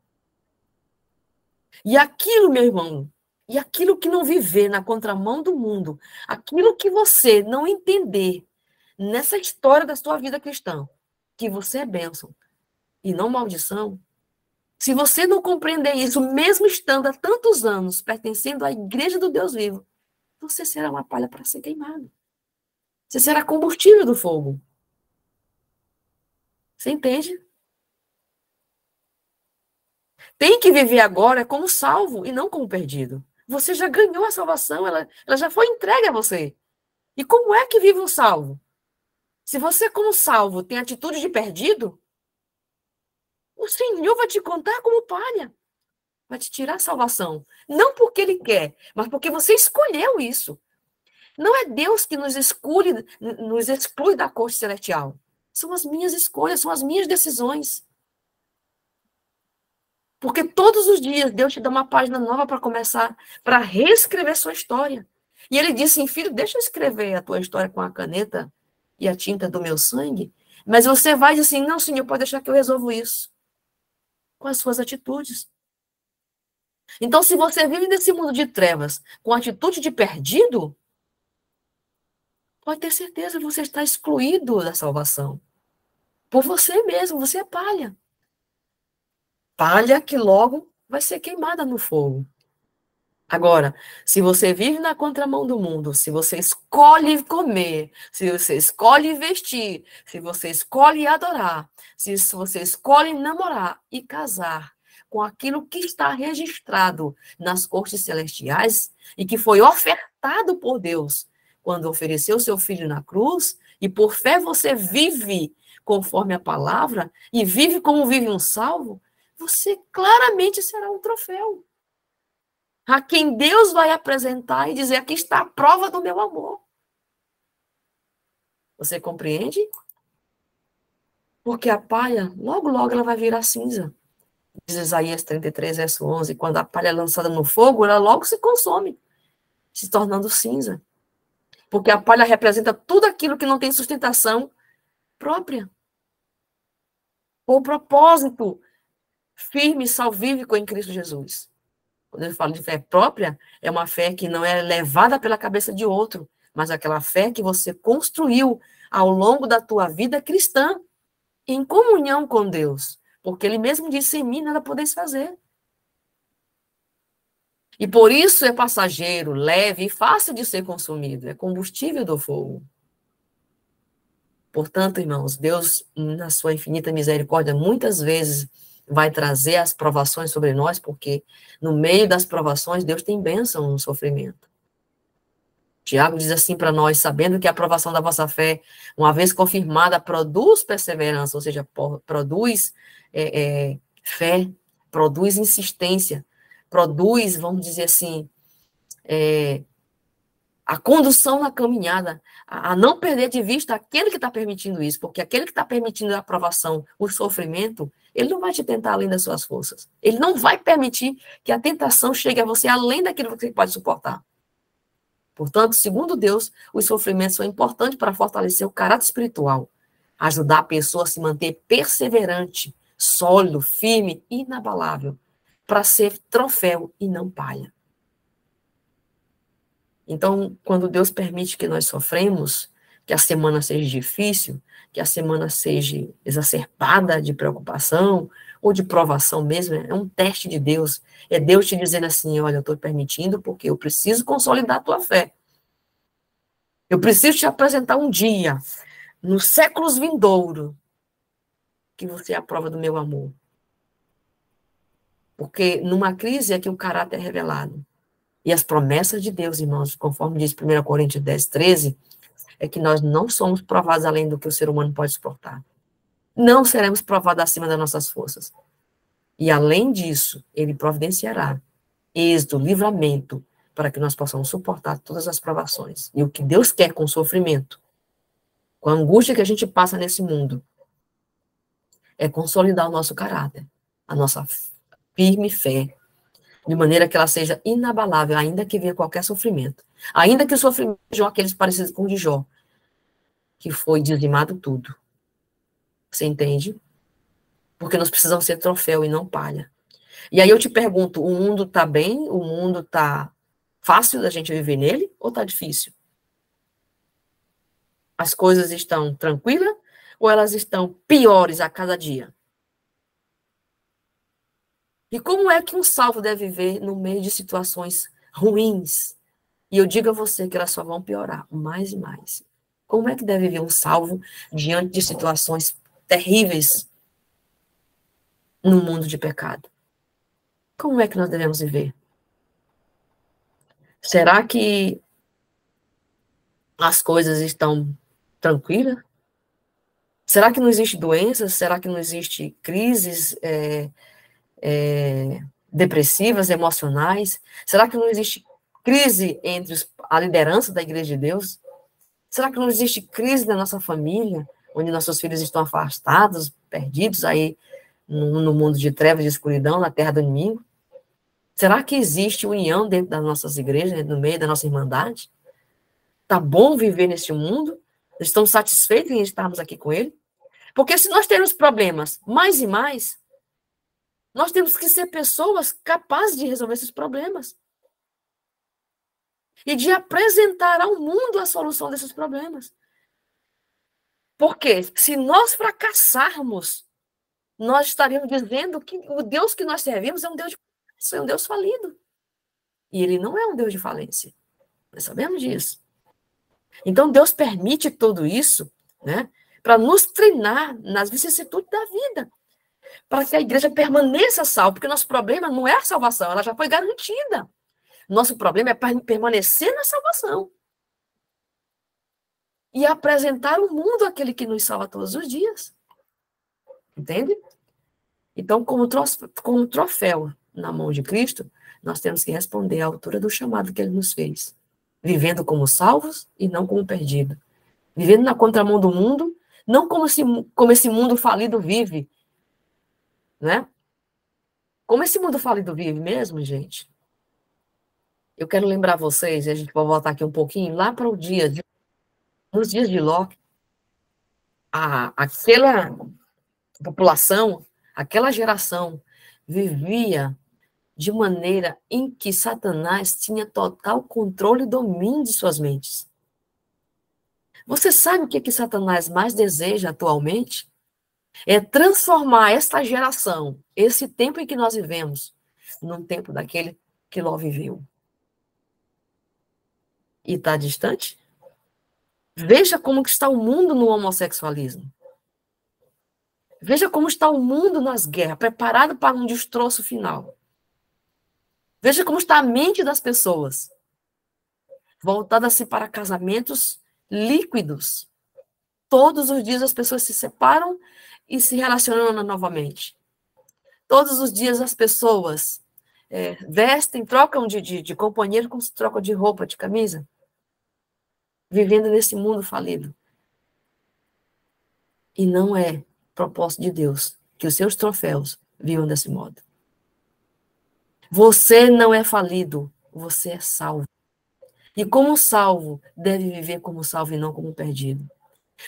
E aquilo, meu irmão, e aquilo que não viver na contramão do mundo, aquilo que você não entender nessa história da sua vida cristã, que você é bênção e não maldição, se você não compreender isso, mesmo estando há tantos anos pertencendo à igreja do Deus vivo, você será uma palha para ser queimado. Você será combustível do fogo. Você entende? Tem que viver agora como salvo e não como perdido. Você já ganhou a salvação, ela já foi entregue a você. E como é que vive um salvo? Se você, como salvo, tem atitude de perdido, o Senhor vai te contar como palha. Vai te tirar a salvação. Não porque Ele quer, mas porque você escolheu isso. Não é Deus que nos exclui da corte celestial. São as minhas escolhas, são as minhas decisões. Porque todos os dias Deus te dá uma página nova para começar, para reescrever sua história. E Ele disse, filho, deixa eu escrever a tua história com a caneta e a tinta do meu sangue, mas você vai dizer assim, não, Senhor, pode deixar que eu resolvo isso. Com as suas atitudes. Então, se você vive nesse mundo de trevas com atitude de perdido, pode ter certeza que você está excluído da salvação. Por você mesmo, você é palha. Palha que logo vai ser queimada no fogo. Agora, se você vive na contramão do mundo, se você escolhe comer, se você escolhe vestir, se você escolhe adorar, se você escolhe namorar e casar com aquilo que está registrado nas cortes celestiais e que foi ofertado por Deus quando ofereceu seu filho na cruz, e por fé você vive conforme a palavra e vive como vive um salvo, você claramente será um troféu. A quem Deus vai apresentar e dizer, aqui está a prova do meu amor. Você compreende? Porque a palha, logo, logo, ela vai virar cinza. Diz Isaías 33, verso 11, quando a palha é lançada no fogo, ela logo se consome, se tornando cinza. Porque a palha representa tudo aquilo que não tem sustentação própria. Ou propósito firme, salvífico em Cristo Jesus. Quando eu falo de fé própria, é uma fé que não é levada pela cabeça de outro, mas aquela fé que você construiu ao longo da tua vida cristã, em comunhão com Deus. Porque Ele mesmo disse, em mim nada podeis fazer. E por isso é passageiro, leve e fácil de ser consumido. É combustível do fogo. Portanto, irmãos, Deus, na sua infinita misericórdia, muitas vezes vai trazer as provações sobre nós, porque no meio das provações, Deus tem bênção no sofrimento. Tiago diz assim para nós, sabendo que a aprovação da vossa fé, uma vez confirmada, produz perseverança, ou seja, produz fé, produz insistência, produz, vamos dizer assim, a condução na caminhada, a não perder de vista aquele que está permitindo isso, porque aquele que está permitindo a aprovação, o sofrimento, ele não vai te tentar além das suas forças. Ele não vai permitir que a tentação chegue a você além daquilo que você pode suportar. Portanto, segundo Deus, os sofrimentos são importantes para fortalecer o caráter espiritual, ajudar a pessoa a se manter perseverante, sólido, firme, inabalável, para ser troféu e não palha. Então, quando Deus permite que nós sofremos, que a semana seja difícil, que a semana seja exacerbada de preocupação ou de provação mesmo, é um teste de Deus. É Deus te dizendo assim, olha, eu estou permitindo porque eu preciso consolidar a tua fé. Eu preciso te apresentar um dia, nos séculos vindouros, que você é a prova do meu amor. Porque numa crise é que o caráter é revelado. E as promessas de Deus, irmãos, conforme diz 1 Coríntios 10, 13, é que nós não somos provados além do que o ser humano pode suportar. Não seremos provados acima das nossas forças. E além disso, ele providenciará êxito, livramento, para que nós possamos suportar todas as provações. E o que Deus quer com o sofrimento, com a angústia que a gente passa nesse mundo, é consolidar o nosso caráter, a nossa firme fé, de maneira que ela seja inabalável, ainda que venha qualquer sofrimento. Ainda que o sofrimento de Jó, aqueles parecidos com o de Jó, que foi dizimado tudo. Você entende? Porque nós precisamos ser troféu e não palha. E aí eu te pergunto, o mundo está bem? O mundo está fácil da gente viver nele? Ou está difícil? As coisas estão tranquilas? Ou elas estão piores a cada dia? E como é que um salvo deve viver no meio de situações ruins? E eu digo a você que elas só vão piorar mais e mais. Como é que deve viver um salvo diante de situações terríveis no mundo de pecado? Como é que nós devemos viver? Será que as coisas estão tranquilas? Será que não existe doença? Será que não existe crises depressivas, emocionais? Será que não existe crise entre a liderança da Igreja de Deus? Será que não existe crise na nossa família, onde nossos filhos estão afastados, perdidos aí no mundo de trevas e de escuridão, na terra do inimigo? Será que existe união dentro das nossas igrejas, no meio da nossa irmandade? Tá bom viver neste mundo? Estamos satisfeitos em estarmos aqui com ele? Porque se nós temos problemas mais e mais, nós temos que ser pessoas capazes de resolver esses problemas. E de apresentar ao mundo a solução desses problemas. Porque se nós fracassarmos, nós estaríamos dizendo que o Deus que nós servimos é um Deus de falência, é um Deus falido. E ele não é um Deus de falência. Nós sabemos disso. Então, Deus permite tudo isso, né, para nos treinar nas vicissitudes da vida, para que a igreja permaneça salva, porque nosso problema não é a salvação, ela já foi garantida. Nosso problema é permanecer na salvação e apresentar ao mundo aquele que nos salva todos os dias. Entende? Então, como troféu na mão de Cristo, nós temos que responder à altura do chamado que ele nos fez, vivendo como salvos e não como perdidos. Vivendo na contramão do mundo, não como esse mundo falido vive, né? Como esse mundo falido vive mesmo, gente? Eu quero lembrar vocês, e a gente vai voltar aqui um pouquinho, lá para nos dias de Ló, aquela população, aquela geração vivia de maneira em que Satanás tinha total controle e domínio de suas mentes. Você sabe o que Satanás mais deseja atualmente? É transformar esta geração, esse tempo em que nós vivemos, num tempo daquele que Ló viveu. E está distante? Veja como que está o mundo no homossexualismo. Veja como está o mundo nas guerras, preparado para um destroço final. Veja como está a mente das pessoas, voltada-se para casamentos líquidos. Todos os dias as pessoas se separam e se relacionam novamente. Todos os dias as pessoas vestem, trocam de companheiro como se trocam de roupa, de camisa. Vivendo nesse mundo falido. E não é propósito de Deus que os seus troféus vivam desse modo. Você não é falido, você é salvo. E como salvo, deve viver como salvo e não como perdido.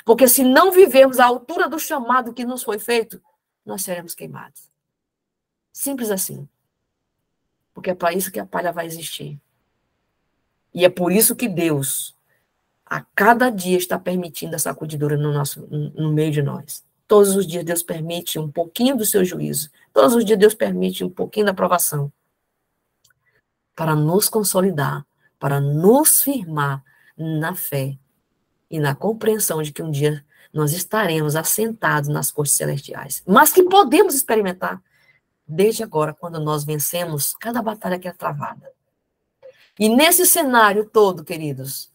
Porque se não vivermos à altura do chamado que nos foi feito, nós seremos queimados. Simples assim. Porque é para isso que a palha vai existir. E é por isso que Deus, a cada dia, está permitindo a sacudidura no meio de nós. Todos os dias Deus permite um pouquinho do seu juízo. Todos os dias Deus permite um pouquinho da aprovação. Para nos consolidar, para nos firmar na fé e na compreensão de que um dia nós estaremos assentados nas cortes celestiais. Mas que podemos experimentar desde agora, quando nós vencemos cada batalha que é travada. E nesse cenário todo, queridos,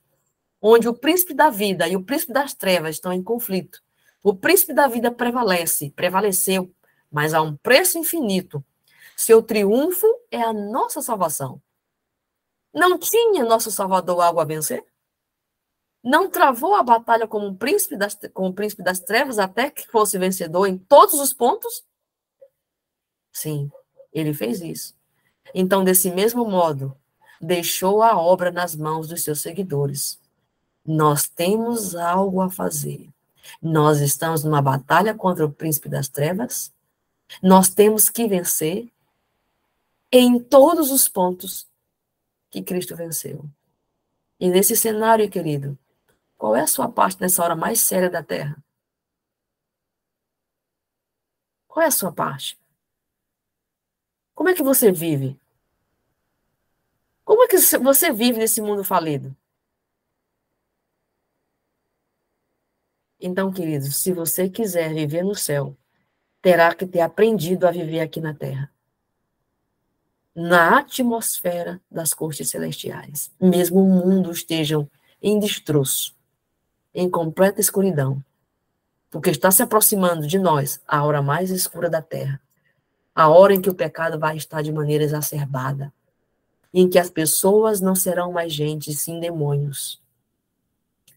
onde o príncipe da vida e o príncipe das trevas estão em conflito, o príncipe da vida prevaleceu, mas a um preço infinito. Seu triunfo é a nossa salvação. Não tinha nosso Salvador algo a vencer? Não travou a batalha como o príncipe das trevas até que fosse vencedor em todos os pontos? Sim, ele fez isso. Então, desse mesmo modo, deixou a obra nas mãos dos seus seguidores. Nós temos algo a fazer. Nós estamos numa batalha contra o príncipe das trevas. Nós temos que vencer em todos os pontos que Cristo venceu. E nesse cenário, querido, qual é a sua parte nessa hora mais séria da Terra? Qual é a sua parte? Como é que você vive? Como é que você vive nesse mundo falido? Então, queridos, se você quiser viver no céu, terá que ter aprendido a viver aqui na Terra. Na atmosfera das cortes celestiais. Mesmo o mundo esteja em destroço, em completa escuridão, porque está se aproximando de nós a hora mais escura da Terra. A hora em que o pecado vai estar de maneira exacerbada, em que as pessoas não serão mais gente, sim demônios.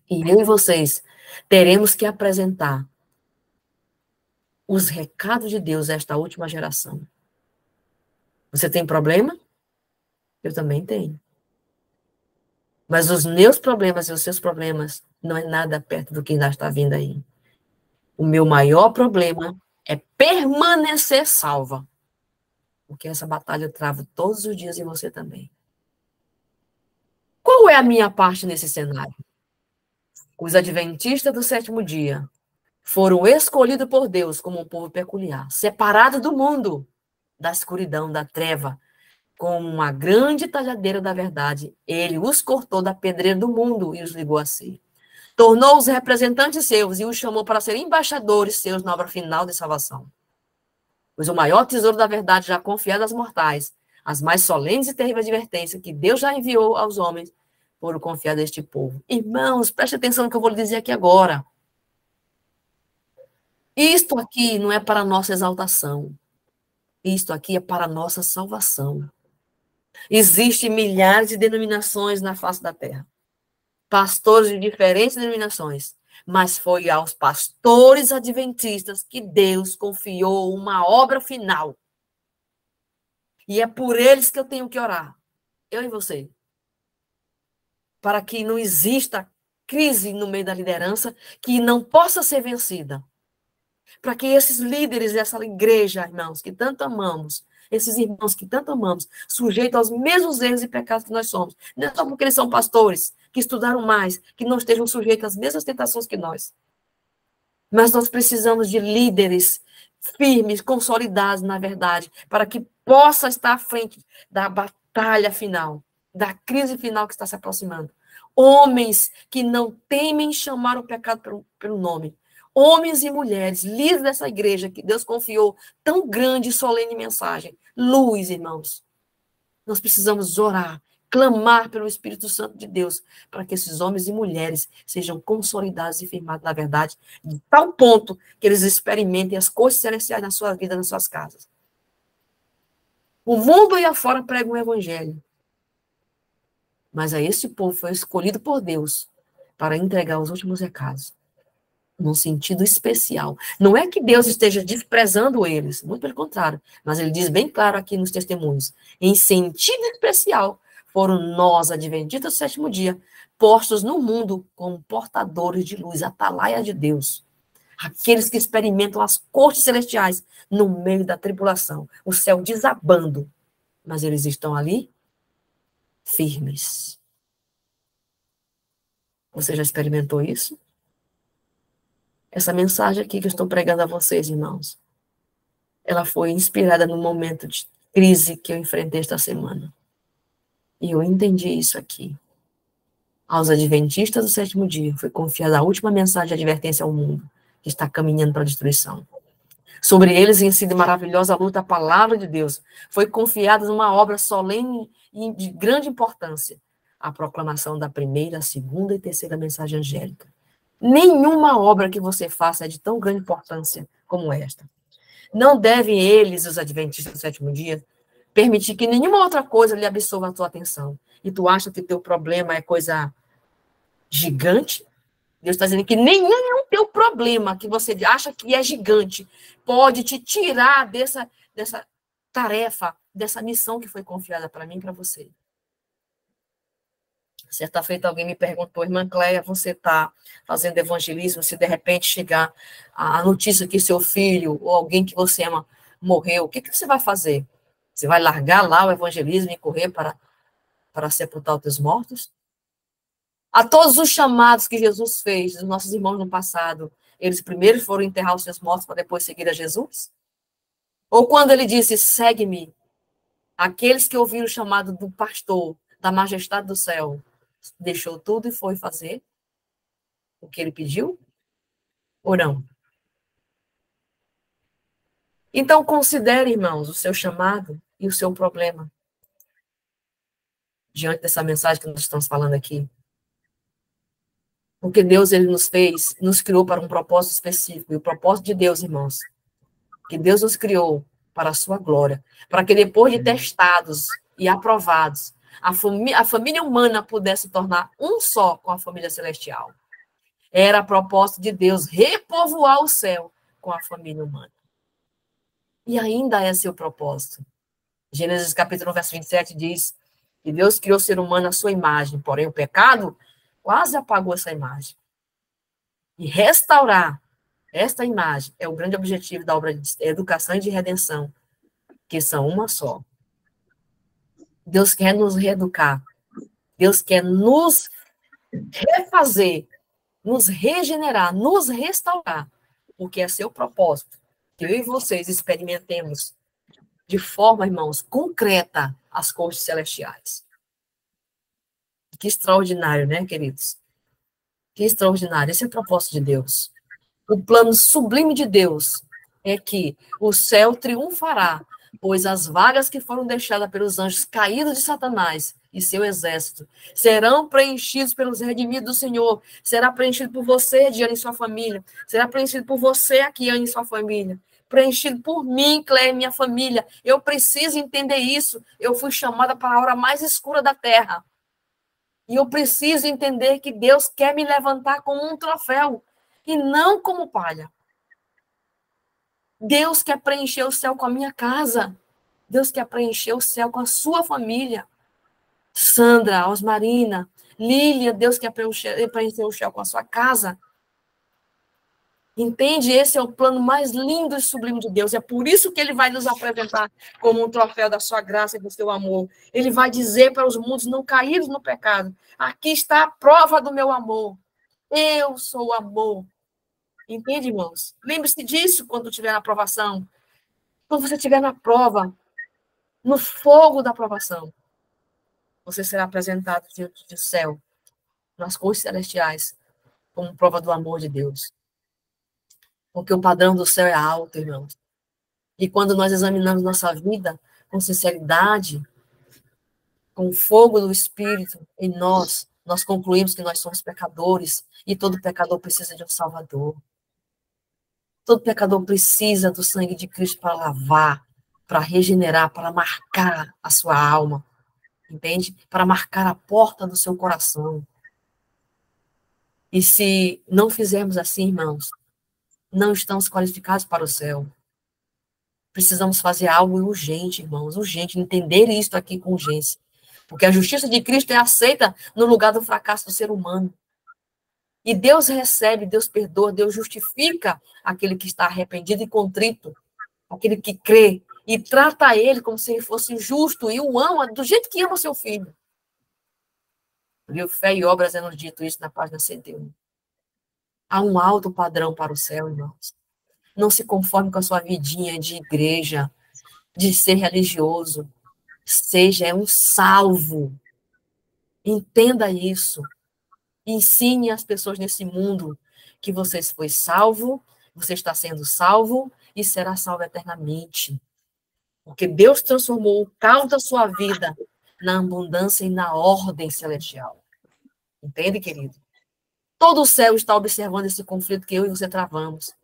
E eu e vocês teremos que apresentar os recados de Deus a esta última geração. Você tem problema? Eu também tenho. Mas os meus problemas e os seus problemas não é nada perto do que ainda está vindo aí. O meu maior problema é permanecer salva. Porque essa batalha eu travo todos os dias em você também. Qual é a minha parte nesse cenário? Os adventistas do sétimo dia foram escolhidos por Deus como um povo peculiar, separado do mundo, da escuridão, da treva, com uma grande talhadeira da verdade. Ele os cortou da pedreira do mundo e os ligou a si. Tornou-os representantes seus e os chamou para serem embaixadores seus na obra final de salvação. Pois o maior tesouro da verdade já confiado aos mortais, as mais solenes e terríveis advertências que Deus já enviou aos homens, foram confiadas a este povo. Irmãos, preste atenção no que eu vou lhe dizer aqui agora. Isto aqui não é para a nossa exaltação. Isto aqui é para a nossa salvação. Existem milhares de denominações na face da terra. Pastores de diferentes denominações. Mas foi aos pastores adventistas que Deus confiou uma obra final. E é por eles que eu tenho que orar. Eu e você. Para que não exista crise no meio da liderança que não possa ser vencida. Para que esses líderes dessa igreja, irmãos, que tanto amamos, esses irmãos que tanto amamos, sujeitos aos mesmos erros e pecados que nós somos. Não é só porque eles são pastores, que estudaram mais, que não estejam sujeitos às mesmas tentações que nós. Mas nós precisamos de líderes firmes, consolidados na verdade, para que possa estar à frente da batalha final, da crise final que está se aproximando. Homens que não temem chamar o pecado pelo nome. Homens e mulheres, líderes dessa igreja que Deus confiou tão grande e solene mensagem. Luz, irmãos. Nós precisamos orar, clamar pelo Espírito Santo de Deus, para que esses homens e mulheres sejam consolidados e firmados na verdade, de tal ponto que eles experimentem as coisas celestiais na sua vida, nas suas casas. O mundo aí afora prega um evangelho. Mas a esse povo foi escolhido por Deus para entregar os últimos recados, num sentido especial. Não é que Deus esteja desprezando eles, muito pelo contrário, mas ele diz bem claro aqui nos testemunhos, em sentido especial, foram nós, adventistas do sétimo dia, postos no mundo como portadores de luz, atalaia de Deus. Aqueles que experimentam as cortes celestiais no meio da tribulação, o céu desabando, mas eles estão ali firmes. Você já experimentou isso? Essa mensagem aqui que eu estou pregando a vocês, irmãos, ela foi inspirada no momento de crise que eu enfrentei esta semana. E eu entendi isso aqui. Aos adventistas do sétimo dia foi confiada a última mensagem de advertência ao mundo, que está caminhando para a destruição. Sobre eles, em si, de maravilhosa luta, a palavra de Deus foi confiada numa obra solene e de grande importância, a proclamação da primeira, segunda e terceira mensagem angélica. Nenhuma obra que você faça é de tão grande importância como esta. Não devem eles, os adventistas do sétimo dia, permitir que nenhuma outra coisa lhe absorva a tua atenção. E tu acha que teu problema é coisa gigante? Deus está dizendo que nenhum teu problema que você acha que é gigante pode te tirar dessa tarefa, dessa missão que foi confiada para mim e para você. Certa feita alguém me perguntou, irmã Cléia, você está fazendo evangelismo, se de repente chegar a notícia que seu filho ou alguém que você ama morreu, o que você vai fazer? Você vai largar lá o evangelismo e correr para sepultar os teus mortos? A todos os chamados que Jesus fez, dos nossos irmãos no passado, eles primeiro foram enterrar os seus mortos para depois seguir a Jesus? Ou quando ele disse, segue-me, aqueles que ouviram o chamado do pastor, da majestade do céu, deixou tudo e foi fazer o que ele pediu? Ou não? Então, considere, irmãos, o seu chamado e o seu problema diante dessa mensagem que nós estamos falando aqui. Porque Deus, ele nos fez, nos criou para um propósito específico. E o propósito de Deus, irmãos, que Deus nos criou para a sua glória, para que depois de testados e aprovados, a família humana pudesse tornar um só com a família celestial. Era a propósito de Deus repovoar o céu com a família humana. E ainda é seu propósito. Gênesis capítulo 1, verso 27 diz que Deus criou o ser humano à sua imagem, porém o pecado quase apagou essa imagem. E restaurar esta imagem é o grande objetivo da obra de educação e de redenção, que são uma só. Deus quer nos reeducar. Deus quer nos refazer, nos regenerar, nos restaurar, porque é seu propósito que eu e vocês experimentemos de forma, irmãos, concreta as cortes celestiais. Que extraordinário, né, queridos? Que extraordinário. Esse é o propósito de Deus. O plano sublime de Deus é que o céu triunfará, pois as vagas que foram deixadas pelos anjos caídos de Satanás e seu exército serão preenchidos pelos redimidos do Senhor. Será preenchido por você, Diana, e sua família. Será preenchido por você, Akiane, e sua família. Preenchido por mim, Cléia, e minha família. Eu preciso entender isso. Eu fui chamada para a hora mais escura da terra. E eu preciso entender que Deus quer me levantar como um troféu e não como palha. Deus quer preencher o céu com a minha casa. Deus quer preencher o céu com a sua família. Sandra, Osmarina, Lília, Deus quer preencher o céu com a sua casa. Entende? Esse é o plano mais lindo e sublime de Deus. É por isso que ele vai nos apresentar como um troféu da sua graça e do seu amor. Ele vai dizer para os mundos não caídos no pecado: aqui está a prova do meu amor. Eu sou o amor. Entende, irmãos? Lembre-se disso quando tiver na provação. Quando você estiver na prova, no fogo da provação, você será apresentado diante do céu, nas cortes celestiais, como prova do amor de Deus. Porque o padrão do céu é alto, irmãos. E quando nós examinamos nossa vida com sinceridade, com o fogo do Espírito em nós, nós concluímos que nós somos pecadores e todo pecador precisa de um Salvador. Todo pecador precisa do sangue de Cristo para lavar, para regenerar, para marcar a sua alma, entende? Para marcar a porta do seu coração. E se não fizermos assim, irmãos, não estamos qualificados para o céu. Precisamos fazer algo urgente, irmãos, urgente, entender isso aqui com urgência. Porque a justiça de Cristo é aceita no lugar do fracasso do ser humano. E Deus recebe, Deus perdoa, Deus justifica aquele que está arrependido e contrito, aquele que crê, e trata ele como se ele fosse justo, e o ama do jeito que ama seu filho. Viu? Fé e Obras é nos dito isso na página 101. Há um alto padrão para o céu, irmãos. Não se conforme com a sua vidinha de igreja, de ser religioso. Seja um salvo. Entenda isso. Ensine as pessoas nesse mundo que você foi salvo, você está sendo salvo e será salvo eternamente. Porque Deus transformou o caos da sua vida na abundância e na ordem celestial. Entende, querido? Todo o céu está observando esse conflito que eu e você travamos.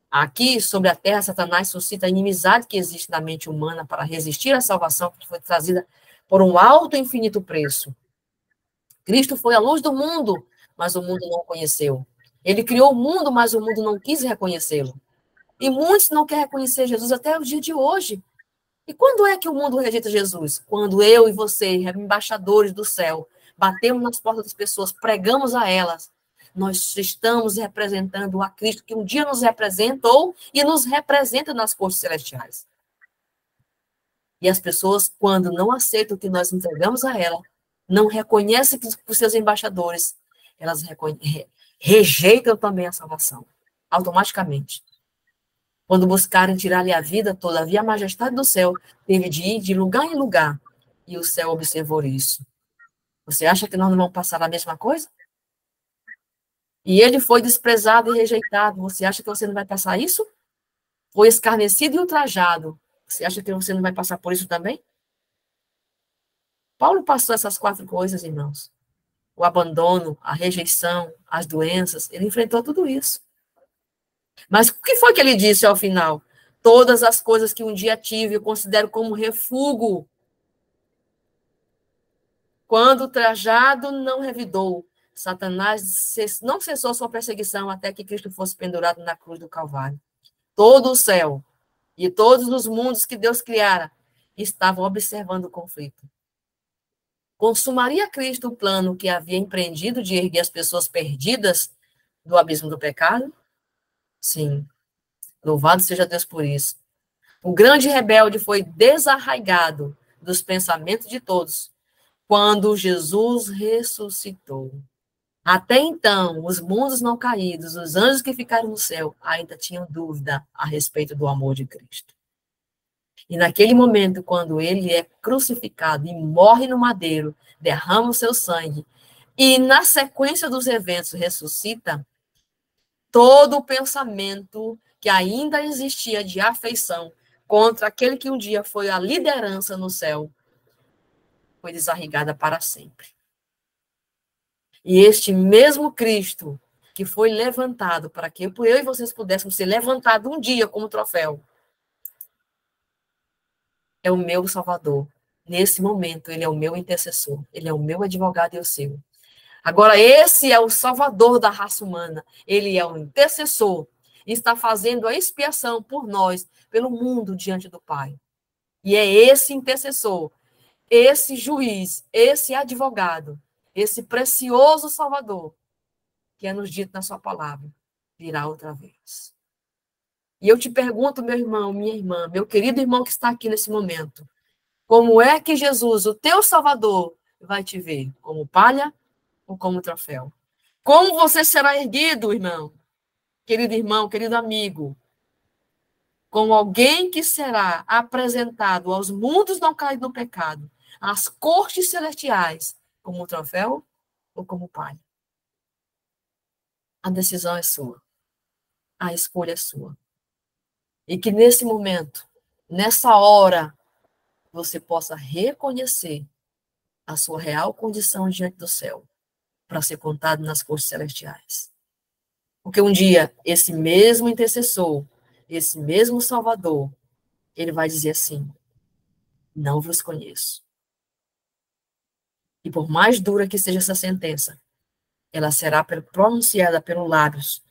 Aqui, sobre a terra, Satanás suscita a inimizade que existe na mente humana para resistir à salvação que foi trazida por um alto e infinito preço. Cristo foi a luz do mundo, mas o mundo não o conheceu. Ele criou o mundo, mas o mundo não quis reconhecê-lo. E muitos não querem reconhecer Jesus até o dia de hoje. E quando é que o mundo rejeita Jesus? Quando eu e você, embaixadores do céu, batemos nas portas das pessoas, pregamos a elas, nós estamos representando a Cristo, que um dia nos representou e nos representa nas cortes celestiais. E as pessoas, quando não aceitam o que nós entregamos a ela, não reconhecem que os seus embaixadores, elas rejeitam também a salvação, automaticamente. Quando buscarem tirar-lhe a vida, todavia a majestade do céu teve de ir de lugar em lugar, e o céu observou isso. Você acha que nós não vamos passar a mesma coisa? E ele foi desprezado e rejeitado. Você acha que você não vai passar isso? Foi escarnecido e ultrajado. Você acha que você não vai passar por isso também? Paulo passou essas 4 coisas, irmãos. O abandono, a rejeição, as doenças. Ele enfrentou tudo isso. Mas o que foi que ele disse ao final? Todas as coisas que um dia tive, eu considero como refúgio. Quando o trajado não revidou, Satanás não cessou sua perseguição até que Cristo fosse pendurado na cruz do Calvário. Todo o céu e todos os mundos que Deus criara estavam observando o conflito. Consumaria Cristo o plano que havia empreendido de erguer as pessoas perdidas do abismo do pecado? Sim. Louvado seja Deus por isso. O grande rebelde foi desarraigado dos pensamentos de todos quando Jesus ressuscitou. Até então, os mundos não caídos, os anjos que ficaram no céu, ainda tinham dúvida a respeito do amor de Cristo. E naquele momento, quando ele é crucificado e morre no madeiro, derrama o seu sangue, e na sequência dos eventos ressuscita, todo o pensamento que ainda existia de afeição contra aquele que um dia foi a liderança no céu, foi desarraigada para sempre. E este mesmo Cristo, que foi levantado para que eu e vocês pudéssemos ser levantados um dia como troféu, é o meu Salvador. Nesse momento, ele é o meu intercessor, ele é o meu advogado e o seu. Agora, esse é o Salvador da raça humana, ele é o intercessor, e está fazendo a expiação por nós, pelo mundo diante do Pai. E é esse intercessor, esse juiz, esse advogado, esse precioso Salvador, que é nos dito na sua palavra, virá outra vez. E eu te pergunto, meu irmão, minha irmã, meu querido irmão que está aqui nesse momento, como é que Jesus, o teu Salvador, vai te ver? Como palha ou como troféu? Como você será erguido, irmão, querido amigo? Como alguém que será apresentado aos mundos não caídos no pecado, às cortes celestiais, como troféu ou como palha? A decisão é sua. A escolha é sua. E que nesse momento, nessa hora, você possa reconhecer a sua real condição diante do céu, para ser contado nas cortes celestiais. Porque um dia, esse mesmo intercessor, esse mesmo Salvador, ele vai dizer assim: não vos conheço. E por mais dura que seja essa sentença, ela será pronunciada pelos lábios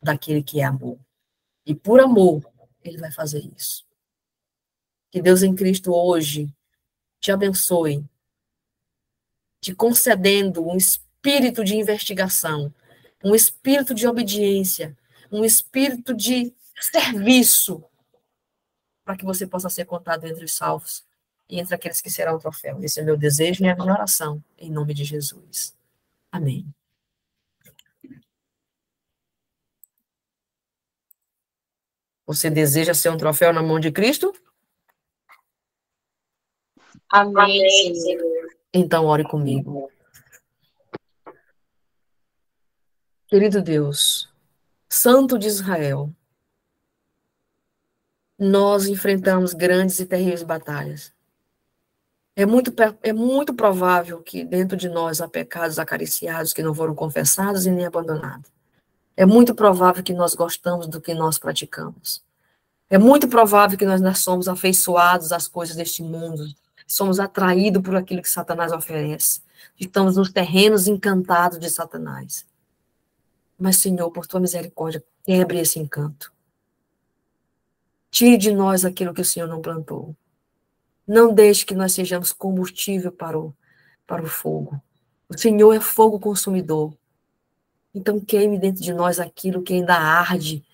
daquele que é amor. E por amor, ele vai fazer isso. Que Deus em Cristo hoje te abençoe, te concedendo um espírito de investigação, um espírito de obediência, um espírito de serviço, para que você possa ser contado entre os salvos e entre aqueles que serão o troféu. Esse é o meu desejo e a minha oração, em nome de Jesus. Amém. Você deseja ser um troféu na mão de Cristo? Amém, Senhor. Então, ore comigo. Querido Deus, Santo de Israel, nós enfrentamos grandes e terríveis batalhas. É muito provável que dentro de nós há pecados acariciados que não foram confessados e nem abandonados. É muito provável que nós gostamos do que nós praticamos. É muito provável que nós somos afeiçoados às coisas deste mundo, somos atraídos por aquilo que Satanás oferece. Estamos nos terrenos encantados de Satanás. Mas, Senhor, por tua misericórdia, quebre esse encanto. Tire de nós aquilo que o Senhor não plantou. Não deixe que nós sejamos combustível para o fogo. O Senhor é fogo consumidor. Então, queime dentro de nós aquilo que ainda arde,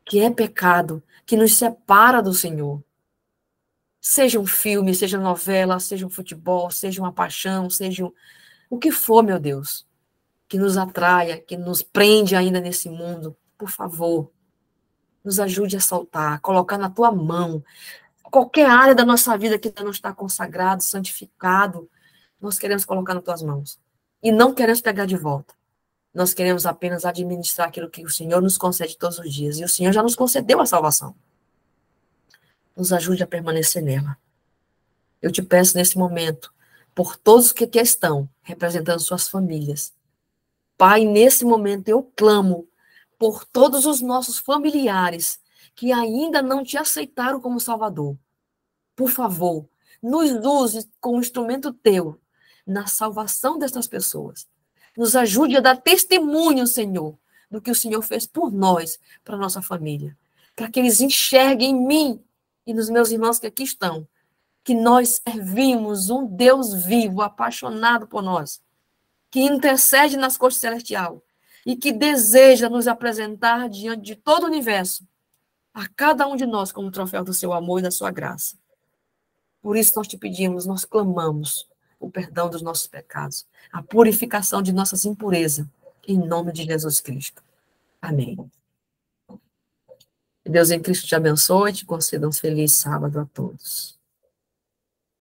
que é pecado, que nos separa do Senhor. Seja um filme, seja novela, seja um futebol, seja uma paixão, seja o que for, meu Deus, que nos atraia, que nos prende ainda nesse mundo. Por favor, nos ajude a soltar, a colocar na tua mão. Qualquer área da nossa vida que ainda não está consagrado, santificado, nós queremos colocar nas tuas mãos. E não queremos pegar de volta. Nós queremos apenas administrar aquilo que o Senhor nos concede todos os dias. E o Senhor já nos concedeu a salvação. Nos ajude a permanecer nela. Eu te peço nesse momento, por todos que aqui estão, representando suas famílias. Pai, nesse momento eu clamo por todos os nossos familiares que ainda não te aceitaram como Salvador. Por favor, nos use como instrumento teu na salvação dessas pessoas. Nos ajude a dar testemunho, Senhor, do que o Senhor fez por nós, para a nossa família. Para que eles enxerguem em mim e nos meus irmãos que aqui estão, que nós servimos um Deus vivo, apaixonado por nós, que intercede nas cortes celestiais e que deseja nos apresentar diante de todo o universo, a cada um de nós como troféu do seu amor e da sua graça. Por isso nós te pedimos, nós clamamos o perdão dos nossos pecados, a purificação de nossas impurezas, em nome de Jesus Cristo. Amém. Deus em Cristo te abençoe e te conceda um feliz sábado a todos.